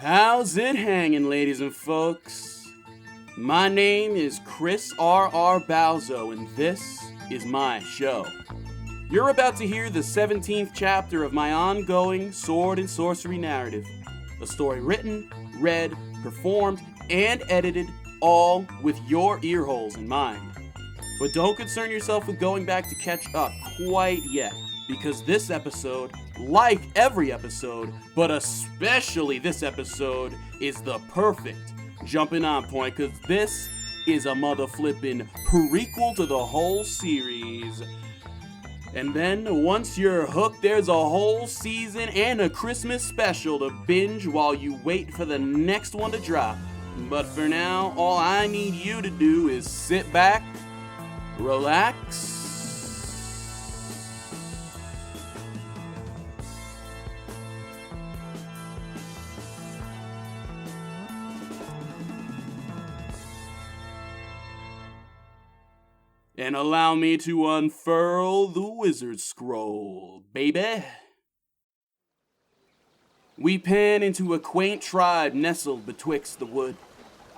How's it hanging, ladies and folks? My name is Chris RR Bauso, and this is my show. You're about to hear the 17th chapter of my ongoing sword and sorcery narrative. A story written, read, performed, and edited, all with your earholes in mind. But don't concern yourself with going back to catch up quite yet, because this episode, like every episode, but especially this episode, is the perfect jumping on point, because this is a mother-flippin' prequel to the whole series. And then, once you're hooked, there's a whole season and a Christmas special to binge while you wait for the next one to drop. But for now, all I need you to do is sit back, relax, and allow me to unfurl the wizard scroll, baby. We pan into a quaint tribe nestled betwixt the wood.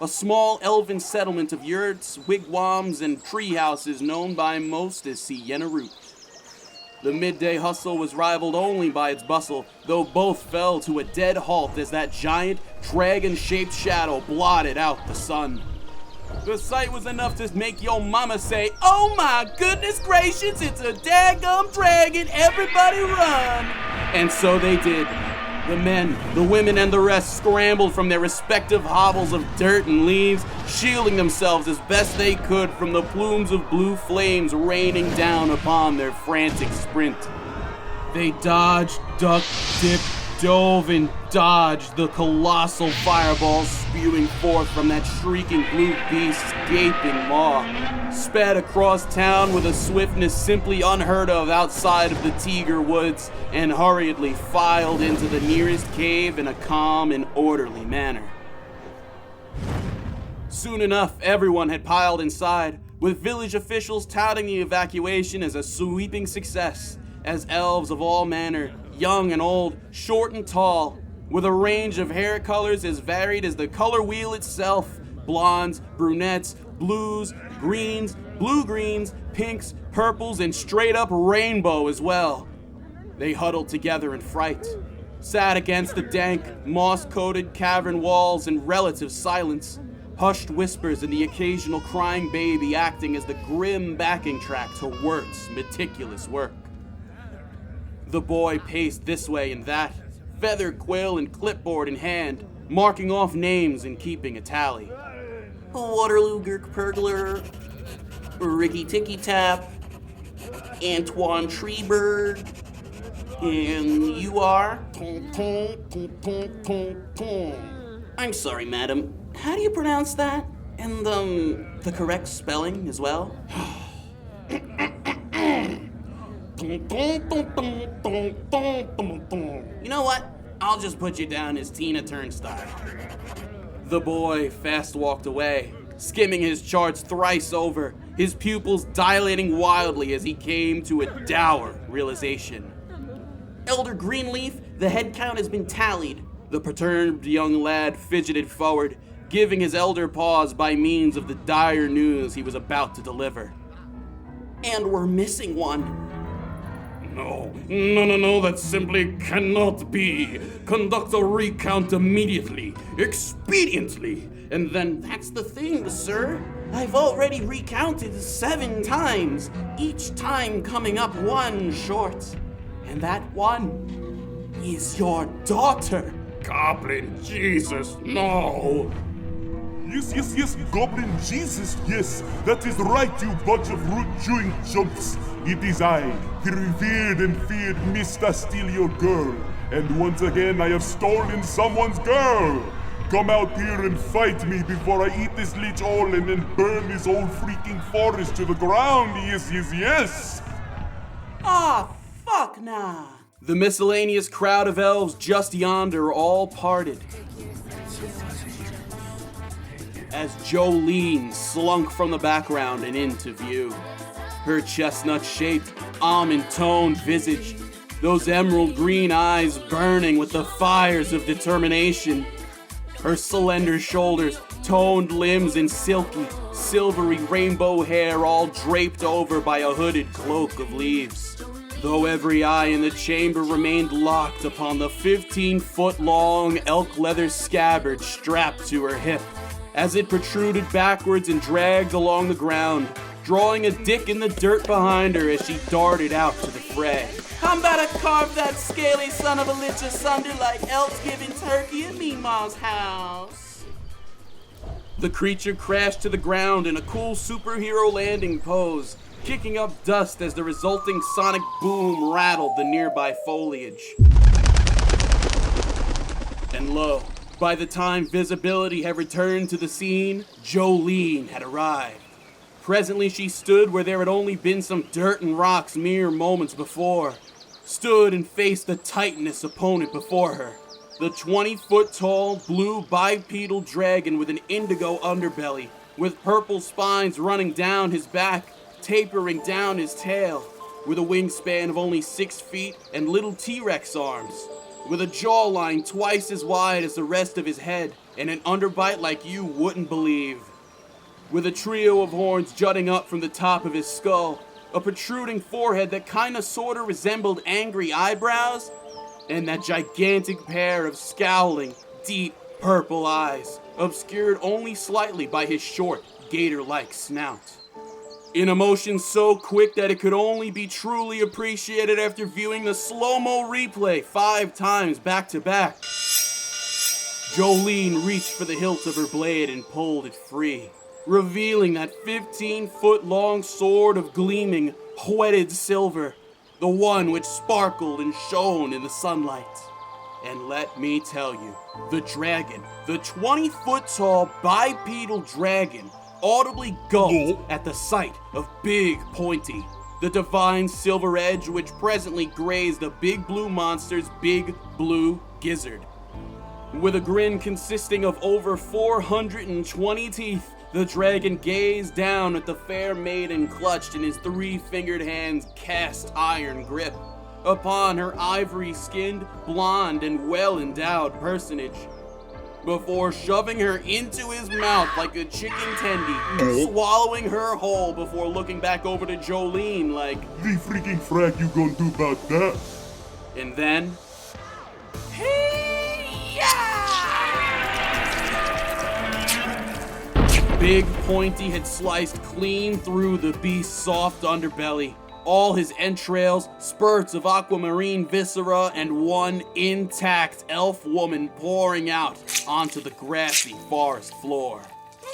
A small elven settlement of yurts, wigwams, and tree houses known by most as Sienna Root. The midday hustle was rivaled only by its bustle, though both fell to a dead halt as that giant, dragon-shaped shadow blotted out the sun. The sight was enough to make your mama say, "Oh my goodness gracious, it's a daggum dragon, everybody run!" And so they did. The men, the women, and the rest scrambled from their respective hovels of dirt and leaves, shielding themselves as best they could from the plumes of blue flames raining down upon their frantic sprint. They dodged, ducked, dipped, dove, and dodged the colossal fireballs spewing forth from that shrieking blue beast's gaping maw, sped across town with a swiftness simply unheard of outside of the Tiger Woods, and hurriedly filed into the nearest cave in a calm and orderly manner. Soon enough, everyone had piled inside, with village officials touting the evacuation as a sweeping success, as elves of all manner, young and old, short and tall, with a range of hair colors as varied as the color wheel itself, blondes, brunettes, blues, greens, blue-greens, pinks, purples, and straight-up rainbow as well. They huddled together in fright, sat against the dank, moss-coated cavern walls in relative silence, hushed whispers and the occasional crying baby acting as the grim backing track to Wirt's meticulous work. The boy paced this way and that, feather quill and clipboard in hand, marking off names and keeping a tally. Waterloo Gurk Pergler, Ricky Ticky Tap, Antoine Treebird, and you are? I'm sorry, madam. How do you pronounce that? And, the correct spelling as well? You know what? I'll just put you down as Tina Turnstile. The boy fast walked away, skimming his charts thrice over, his pupils dilating wildly as he came to a dour realization. Elder Greenleaf, the head count has been tallied. The perturbed young lad fidgeted forward, giving his elder pause by means of the dire news he was about to deliver. And we're missing one. No, that simply cannot be. Conduct a recount immediately, expediently. And then that's the thing, sir. I've already recounted 7 times, each time coming up one short. And that one is your daughter. Goblin Jesus, no! Yes, Goblin Jesus, yes. That is right, you bunch of root-chewing chumps. It is I, the revered and feared Mr. Steal Your Girl. And once again, I have stolen someone's girl. Come out here and fight me before I eat this lich all and then burn this whole freaking forest to the ground. Yes. Ah, fuck nah. The miscellaneous crowd of elves just yonder all parted, as Jolene slunk from the background and into view. Her chestnut-shaped, almond-toned visage, those emerald green eyes burning with the fires of determination, Her slender shoulders, toned limbs, and silky, silvery rainbow hair all draped over by a hooded cloak of leaves. Though every eye in the chamber remained locked upon the 15-foot-long elk leather scabbard strapped to her hip, as it protruded backwards and dragged along the ground, drawing a dick in the dirt behind her as she darted out to the fray. I'm about to carve that scaly son of a lich asunder like elks giving turkey at Meemaw's house. The creature crashed to the ground in a cool superhero landing pose, kicking up dust as the resulting sonic boom rattled the nearby foliage. And lo, by the time visibility had returned to the scene, Jolene had arrived. Presently she stood where there had only been some dirt and rocks mere moments before. Stood and faced the Titaness opponent before her. The 20-foot-tall, blue bipedal dragon with an indigo underbelly, with purple spines running down his back, tapering down his tail, with a wingspan of only 6 feet and little T-Rex arms, with a jawline twice as wide as the rest of his head and an underbite like you wouldn't believe. With a trio of horns jutting up from the top of his skull, a protruding forehead that kinda sorta resembled angry eyebrows, and that gigantic pair of scowling, deep purple eyes, obscured only slightly by his short, gator-like snout. In a motion so quick that it could only be truly appreciated after viewing the slow-mo replay 5 times back-to-back, Jolene reached for the hilt of her blade and pulled it free, revealing that 15-foot-long sword of gleaming, whetted silver, the one which sparkled and shone in the sunlight. And let me tell you, the dragon, the 20-foot-tall bipedal dragon, audibly gulped at the sight of Big Pointy, the divine silver edge which presently grazed the big blue monster's big blue gizzard. With a grin consisting of over 420 teeth, the dragon gazed down at the fair maiden clutched in his 3-fingered hand's cast iron grip, upon her ivory-skinned, blonde, and well-endowed personage, before shoving her into his mouth like a chicken tendy, swallowing her whole before looking back over to Jolene like, The freaking frack you gonna do about that? And then, Big Pointy had sliced clean through the beast's soft underbelly, all his entrails, spurts of aquamarine viscera, and one intact elf woman pouring out onto the grassy forest floor.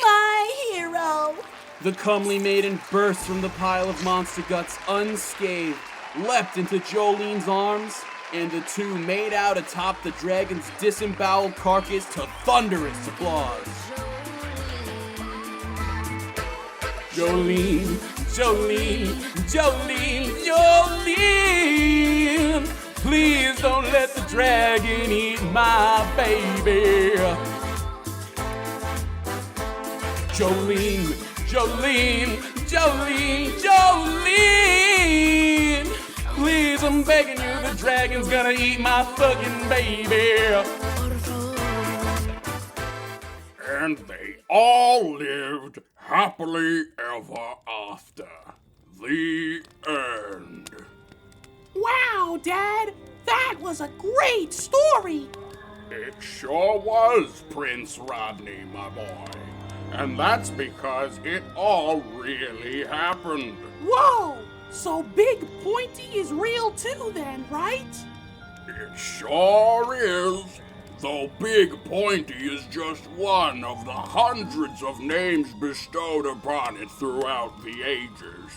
My hero! The comely maiden burst from the pile of monster guts unscathed, leapt into Jolene's arms, and the two made out atop the dragon's disemboweled carcass to thunderous applause. Jolene, Jolene, Jolene, Jolene, please don't let the dragon eat my baby. Jolene, Jolene, Jolene, Jolene, please, I'm begging you, the dragon's gonna eat my fucking baby. And they all lived happily ever after. The end. Wow, Dad! That was a great story! It sure was, Prince Rah'd'ny, my boy. And that's because it all really happened. Whoa! So Big Pointy is real too then, right? It sure is. Though Big Pointy is just one of the hundreds of names bestowed upon it throughout the ages.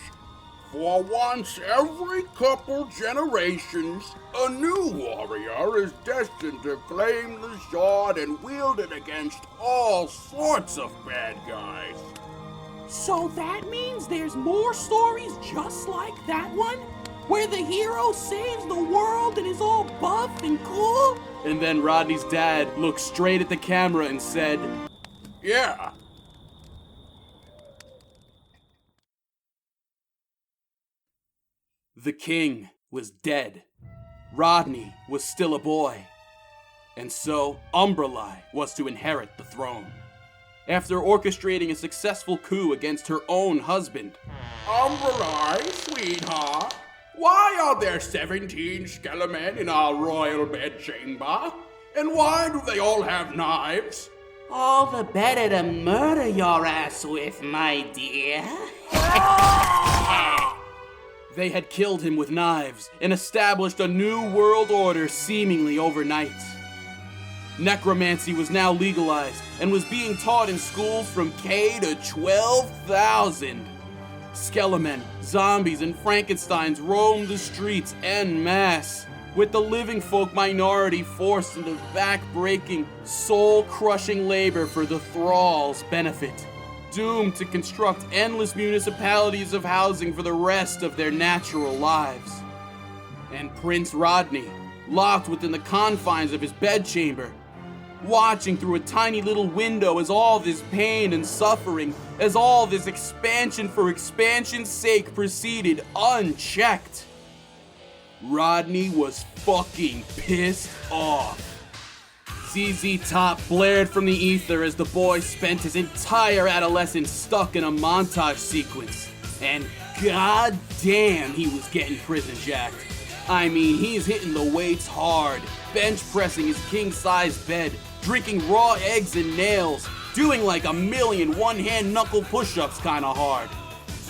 For once every couple generations, a new warrior is destined to claim the sword and wield it against all sorts of bad guys. So that means there's more stories just like that one? Where the hero saves the world and is all buff and cool? And then Rodney's dad looked straight at the camera and said, Yeah. The king was dead. Rah'd'ny was still a boy. And so, Umbrali was to inherit the throne. After orchestrating a successful coup against her own husband. Umbrali, sweetheart, why are there 17 skelemen in our royal bedchamber? And why do they all have knives? All the better to murder your ass with, my dear. They had killed him with knives and established a new world order seemingly overnight. Necromancy was now legalized and was being taught in schools from K to 12,000. Skelemen, zombies, and Frankensteins roamed the streets en masse, with the living folk minority forced into back-breaking, soul-crushing labor for the thralls' benefit, doomed to construct endless municipalities of housing for the rest of their natural lives. And Prince Rah'd'ny, locked within the confines of his bedchamber, watching through a tiny little window as all this pain and suffering, as all this expansion for expansion's sake proceeded unchecked. Rah'd'ny was fucking pissed off. ZZ Top blared from the ether as the boy spent his entire adolescence stuck in a montage sequence. And goddamn, he was getting prison jacked. I mean, he's hitting the weights hard, bench pressing his king-size bed, drinking raw eggs and nails, doing like a million one-hand knuckle push-ups kinda hard.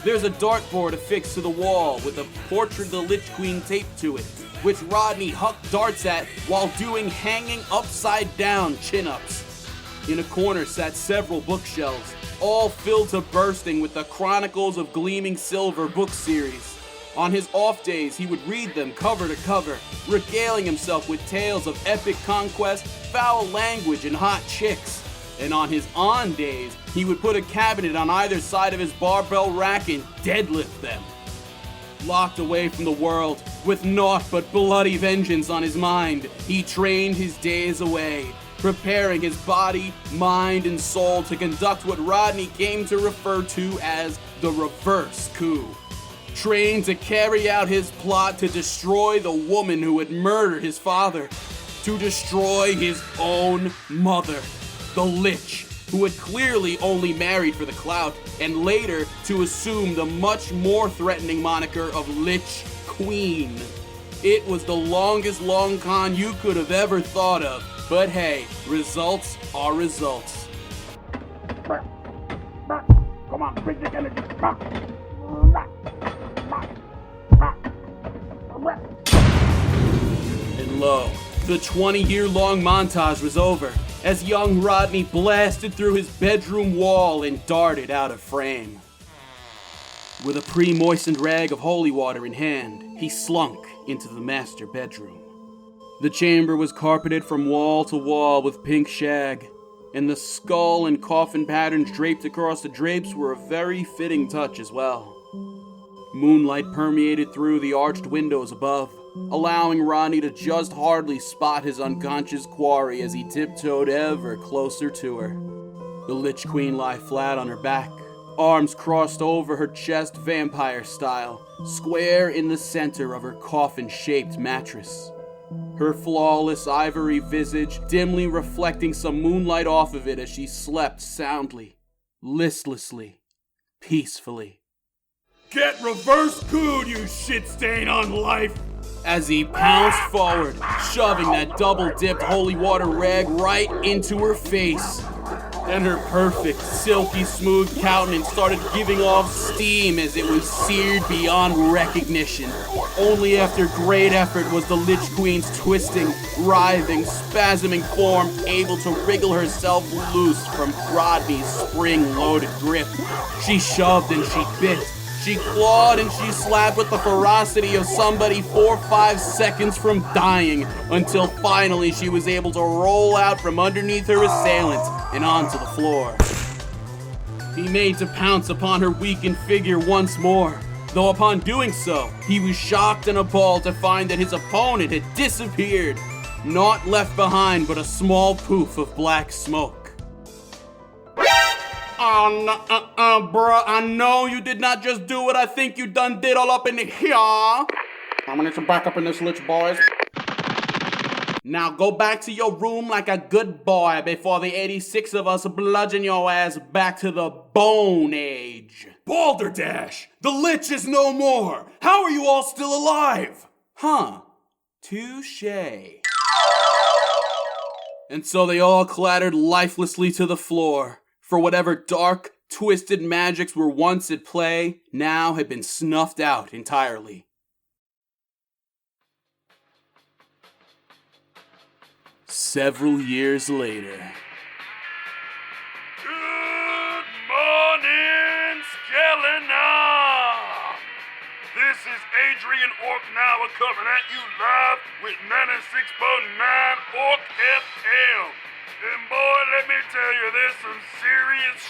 There's a dartboard affixed to the wall with a portrait of the Lich Queen taped to it, which Rah'd'ny hucked darts at while doing hanging upside-down chin-ups. In a corner sat several bookshelves, all filled to bursting with the Chronicles of Gleaming Silver book series. On his off days, he would read them cover to cover, regaling himself with tales of epic conquest, foul language, and hot chicks. And on his on days, he would put a cabinet on either side of his barbell rack and deadlift them. Locked away from the world, with naught but bloody vengeance on his mind, he trained his days away, preparing his body, mind, and soul to conduct what Rah'd'ny came to refer to as the reverse coup. Trained to carry out his plot to destroy the woman who had murdered his father, to destroy his own mother, the Lich, who had clearly only married for the clout, and later to assume the much more threatening moniker of Lich Queen. It was the longest long con you could have ever thought of, but hey, results are results. Come on, bring the energy. And lo, the 20-year-long montage was over, as young Rah'd'ny blasted through his bedroom wall and darted out of frame. With a pre-moistened rag of holy water in hand, he slunk into the master bedroom. The chamber was carpeted from wall to wall with pink shag, and the skull and coffin patterns draped across the drapes were a very fitting touch as well. Moonlight permeated through the arched windows above, allowing Rah'dny to just hardly spot his unconscious quarry as he tiptoed ever closer to her. The Lich Queen lay flat on her back, arms crossed over her chest vampire style, square in the center of her coffin-shaped mattress. Her flawless ivory visage dimly reflecting some moonlight off of it as she slept soundly, listlessly, peacefully. Get reverse cooed, you shit stain on life! As he pounced forward, shoving that double-dipped holy water rag right into her face. And her perfect, silky smooth countenance started giving off steam as it was seared beyond recognition. Only after great effort was the Lich Queen's twisting, writhing, spasming form able to wriggle herself loose from Rah'dny's spring-loaded grip. She shoved and she bit. She clawed and she slapped with the ferocity of somebody 4 or 5 seconds from dying, until finally she was able to roll out from underneath her assailant and onto the floor. He made to pounce upon her weakened figure once more, though upon doing so, he was shocked and appalled to find that his opponent had disappeared, naught left behind but a small poof of black smoke. Bruh, I know you did not just do what I think you done did all up in here. I'm gonna need some backup in this Lich, boys. Now go back to your room like a good boy before the 86 of us bludgeon your ass back to the Bone Age. Balderdash! The Lich is no more! How are you all still alive? Huh. Touché. And so they all clattered lifelessly to the floor, for whatever dark, twisted magics were once at play now had been snuffed out entirely. Several years later. Good morning, Skelena! This is Adrian Orknower coming at you live with 96.9 Ork FM. And boy, let me tell you, there's some serious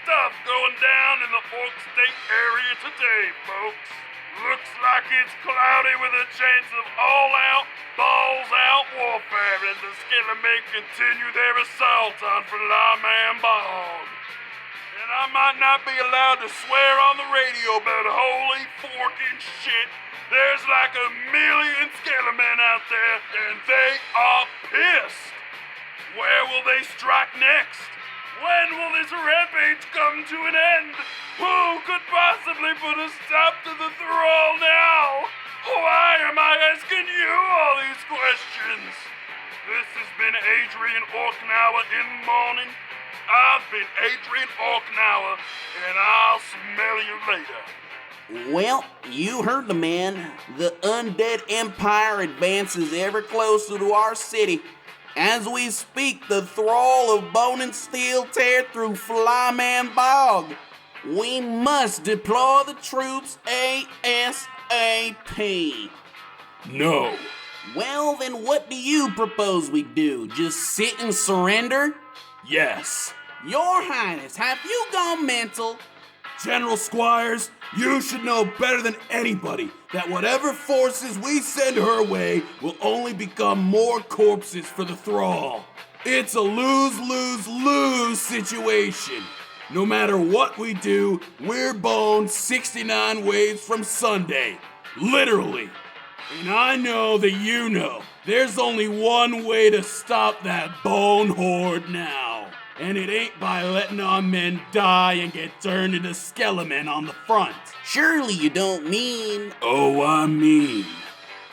stuff going down in the Ork State area today, folks. Looks like it's cloudy with a chance of all-out, balls-out warfare as the Skelemen continue their assault on Flyman Bog. And I might not be allowed to swear on the radio, but holy forking shit, there's like 1 million Skelemen out there, and they are pissed. Where will they strike next? When will this rampage come to an end? Who could possibly put a stop to the thrall now? Why am I asking you all these questions? This has been Adrian Orknower in the morning. I've been Adrian Orknower, and I'll smell you later. Well, you heard the man. The undead empire advances ever closer to our city. As we speak, the thrall of bone and steel tear through Flyman Bog. We must deploy the troops ASAP. No. Well, then what do you propose we do? Just sit and surrender? Yes. Your Highness, have you gone mental? General Squires, you should know better than anybody that whatever forces we send her way will only become more corpses for the thrall. It's a lose-lose-lose situation. No matter what we do, we're boned 69 waves from Sunday. Literally. And I know that you know there's only one way to stop that bone horde now. And it ain't by letting our men die and get turned into skelemen on the front. Surely you don't mean... Oh, I mean,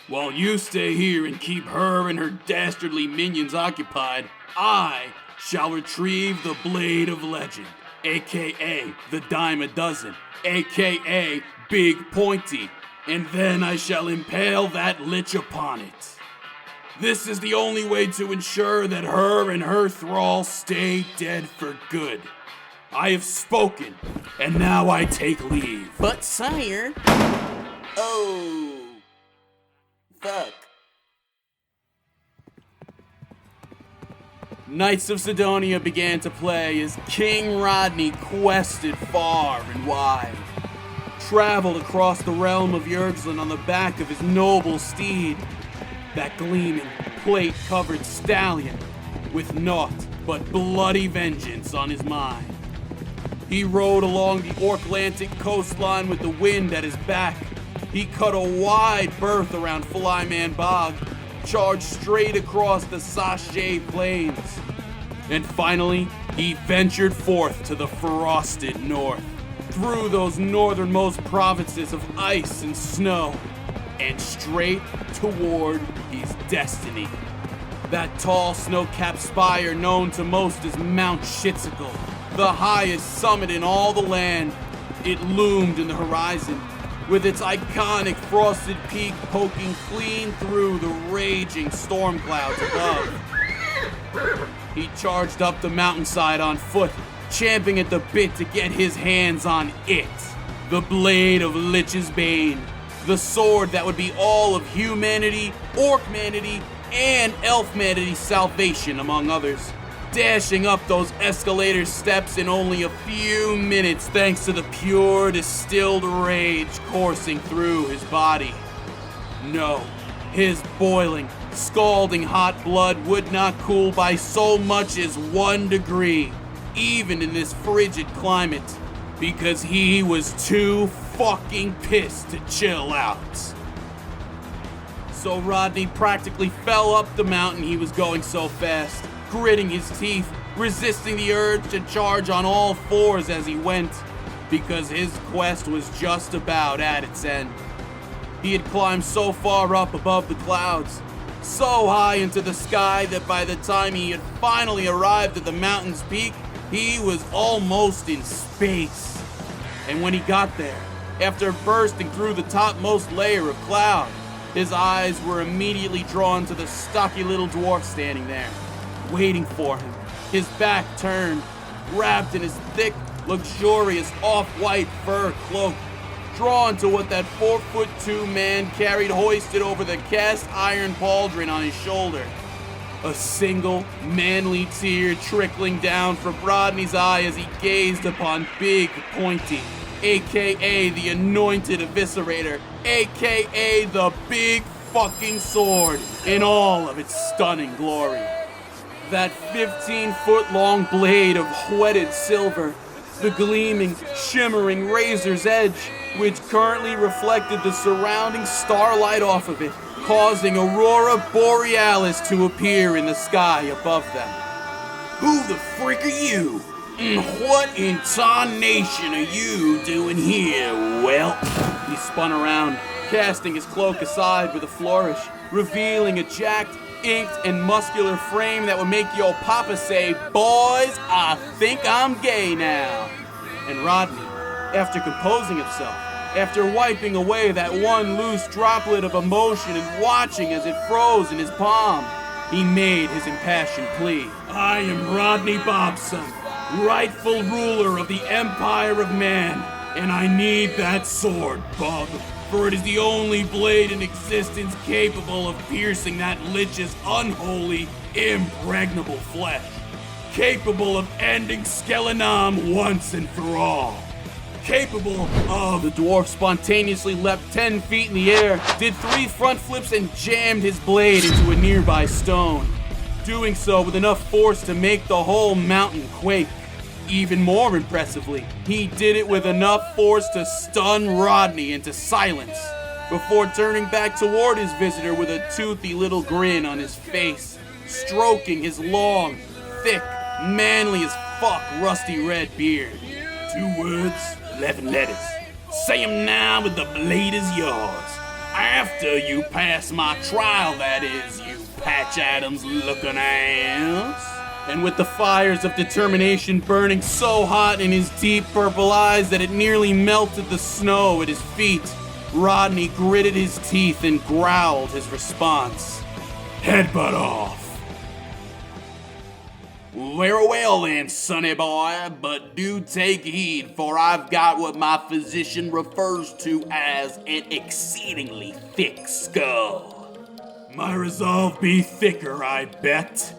while you stay here and keep her and her dastardly minions occupied, I shall retrieve the Blade of Legend, aka the Dime a Dozen, aka Big Pointy, and then I shall impale that lich upon it. This is the only way to ensure that her and her thrall stay dead for good. I have spoken, and now I take leave. But sire... Oh... Fuck. Knights of Cydonia began to play as King Rah'd'ny quested far and wide. Traveled across the realm of Yergzlin on the back of his noble steed, that gleaming, plate-covered stallion, with naught but bloody vengeance on his mind. He rode along the Orklantic coastline with the wind at his back. He cut a wide berth around Flyman Bog, charged straight across the Sachet Plains. And finally, he ventured forth to the frosted north, through those northernmost provinces of ice and snow, and straight toward his destiny. That tall snow-capped spire known to most as Mount Shitzicle, the highest summit in all the land, it loomed in the horizon, with its iconic frosted peak poking clean through the raging storm clouds above. He charged up the mountainside on foot, champing at the bit to get his hands on it, the Blade of Lich's Bane, the sword that would be all of humanity, orcmanity, and elfmanity's salvation, among others. Dashing up those escalator steps in only a few minutes thanks to the pure, distilled rage coursing through his body. No, his boiling, scalding hot blood would not cool by so much as 1 degree, even in this frigid climate, because he was too fucking pissed to chill out. So Rah'd'ny practically fell up the mountain he was going so fast, gritting his teeth, resisting the urge to charge on all fours as he went, because his quest was just about at its end. He had climbed so far up above the clouds, so high into the sky that by the time he had finally arrived at the mountain's peak, he was almost in space. And when he got there, after bursting through the topmost layer of cloud, his eyes were immediately drawn to the stocky little dwarf standing there, waiting for him, his back turned, wrapped in his thick, luxurious off-white fur cloak, drawn to what that 4'2" man carried hoisted over the cast iron pauldron on his shoulder. A single, manly tear trickling down from Rah'dny's eye as he gazed upon Big Pointy, aka the Anointed Eviscerator, aka the Big Fucking Sword, in all of its stunning glory. That 15-foot-long blade of whetted silver, the gleaming, shimmering razor's edge, which currently reflected the surrounding starlight off of it, causing Aurora Borealis to appear in the sky above them. Who the frick are you? What in tarnation are you doing here, whelp? He spun around, casting his cloak aside with a flourish, revealing a jacked, inked, and muscular frame that would make your papa say, "Boys, I think I'm gay now." And Rah'dny, after composing himself, after wiping away that one loose droplet of emotion and watching as it froze in his palm, he made his impassioned plea. "I am Rah'dny Bauso, rightful ruler of the Empire of Man, and I need that sword, bub, for it is the only blade in existence capable of piercing that lich's unholy, impregnable flesh, capable of ending Skelenam once and for all. Capable of..." The dwarf spontaneously leapt 10 feet in the air, did 3 front flips, and jammed his blade into a nearby stone, doing so with enough force to make the whole mountain quake. Even more impressively, he did it with enough force to stun Rah'dny into silence, before turning back toward his visitor with a toothy little grin on his face, stroking his long, thick, manly as fuck rusty red beard. 2 words, 11 letters. Say 'em now, but the blade is yours. After you pass my trial, that is, you Patch Adams looking ass. And with the fires of determination burning so hot in his deep purple eyes that it nearly melted the snow at his feet, Rah'dny gritted his teeth and growled his response. "Headbutt off." "Very well then, sonny boy, but do take heed, for I've got what my physician refers to as an exceedingly thick skull." "My resolve be thicker, I bet."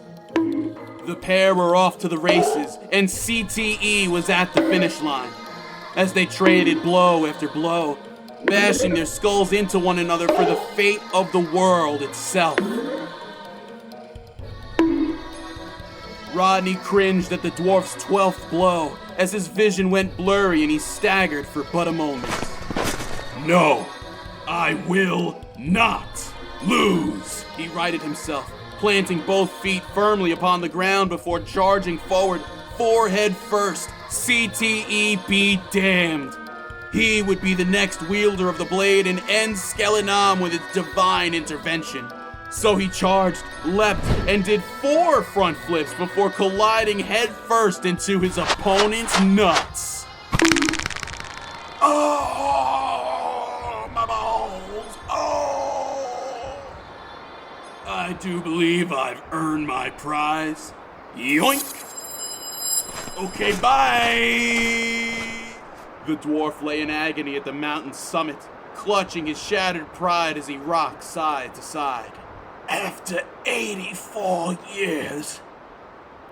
The pair were off to the races, and CTE was at the finish line, as they traded blow after blow, bashing their skulls into one another for the fate of the world itself. Rah'dny cringed at the dwarf's 12th blow as his vision went blurry and he staggered for but a moment. "No, I will not lose," he righted himself, planting both feet firmly upon the ground before charging forward, forehead first. CTE be damned. He would be the next wielder of the blade and end Skelenam with its divine intervention. So he charged, leapt, and did 4 front flips before colliding headfirst into his opponent's nuts. "Oh, my balls, oh! I do believe I've earned my prize. Yoink! Okay, bye!" The dwarf lay in agony at the mountain's summit, clutching his shattered pride as he rocked side to side. "After 84 years,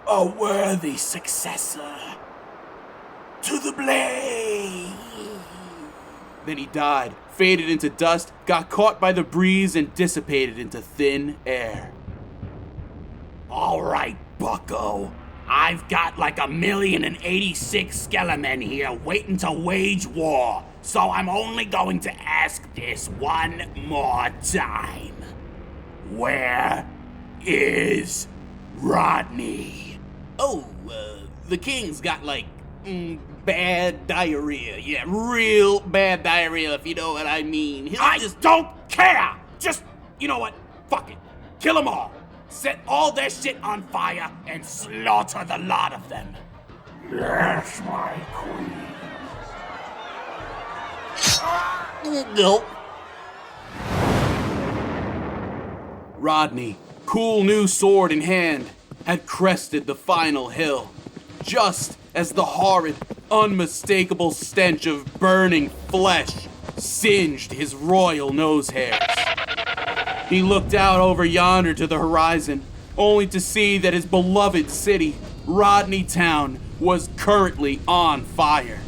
a worthy successor to the blade." Then he died, faded into dust, got caught by the breeze, and dissipated into thin air. "All right, bucko. I've got like 1,086 skelemen here waiting to wage war, so I'm only going to ask this one more time. Where is Rah'd'ny? Oh, the king's got, like, bad diarrhea. Yeah, real bad diarrhea, if you know what I mean. I just don't care! Just, you know what? Fuck it. Kill them all. Set all their shit on fire and slaughter the lot of them. Yes, my queen. Nope. Rah'd'ny, cool new sword in hand, had crested the final hill, just as the horrid, unmistakable stench of burning flesh singed his royal nose hairs. He looked out over yonder to the horizon, only to see that his beloved city, Rah'd'ny Town, was currently on fire.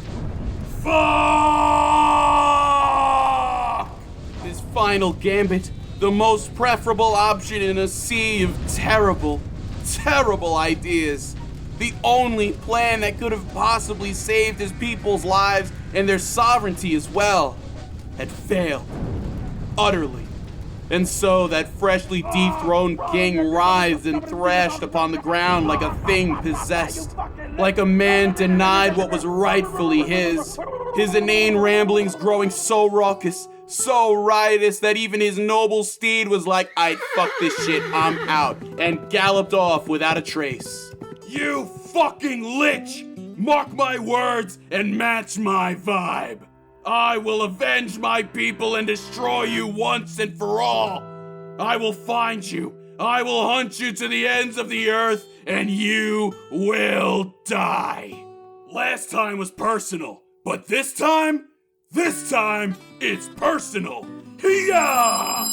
Fuck! His final gambit, the most preferable option in a sea of terrible, terrible ideas. The only plan that could have possibly saved his people's lives and their sovereignty as well, had failed. Utterly. And so that freshly dethroned king writhed and thrashed upon the ground like a thing possessed. Like a man denied what was rightfully his. His inane ramblings growing so raucous, so riotous that even his noble steed was like, "Aight, fuck this shit, I'm out," and galloped off without a trace. You fucking lich! Mark my words and match my vibe. I will avenge my people and destroy you once and for all. I will find you. I will hunt you to the ends of the earth, and you will die. Last time was personal, but this time it's personal. Hiya!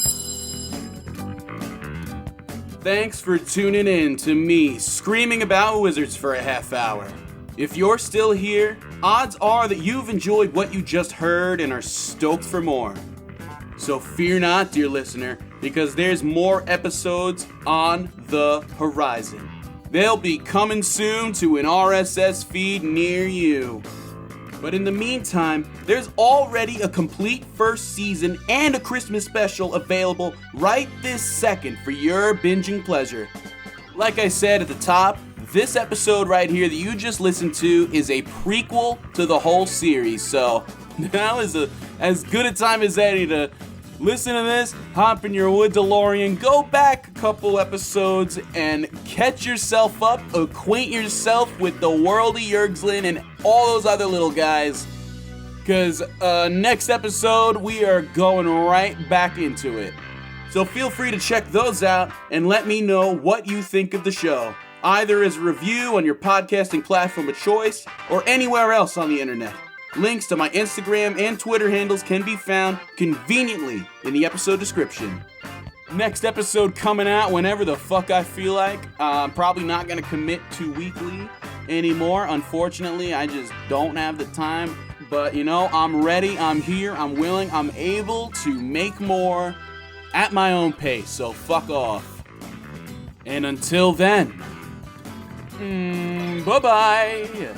Thanks for tuning in to me screaming about wizards for a half hour. If you're still here, odds are that you've enjoyed what you just heard and are stoked for more. So fear not, dear listener, because there's more episodes on the horizon. They'll be coming soon to an RSS feed near you. But in the meantime, there's already a complete first season and a Christmas special available right this second for your binging pleasure. Like I said at the top, this episode right here that you just listened to is a prequel to the whole series, so now is as good a time as any to listen to this, hop in your wood DeLorean, go back a couple episodes, and catch yourself up, acquaint yourself with the world of Yergslin and all those other little guys, because next episode we are going right back into it. So feel free to check those out and let me know what you think of the show, either as a review on your podcasting platform of choice or anywhere else on the internet. Links to my Instagram and Twitter handles can be found conveniently in the episode description. Next episode coming out whenever the fuck I feel like. I'm probably not going to commit to weekly anymore. Unfortunately, I just don't have the time. But, you know, I'm ready, I'm here, I'm willing, I'm able to make more at my own pace. So fuck off. And until then, bye-bye.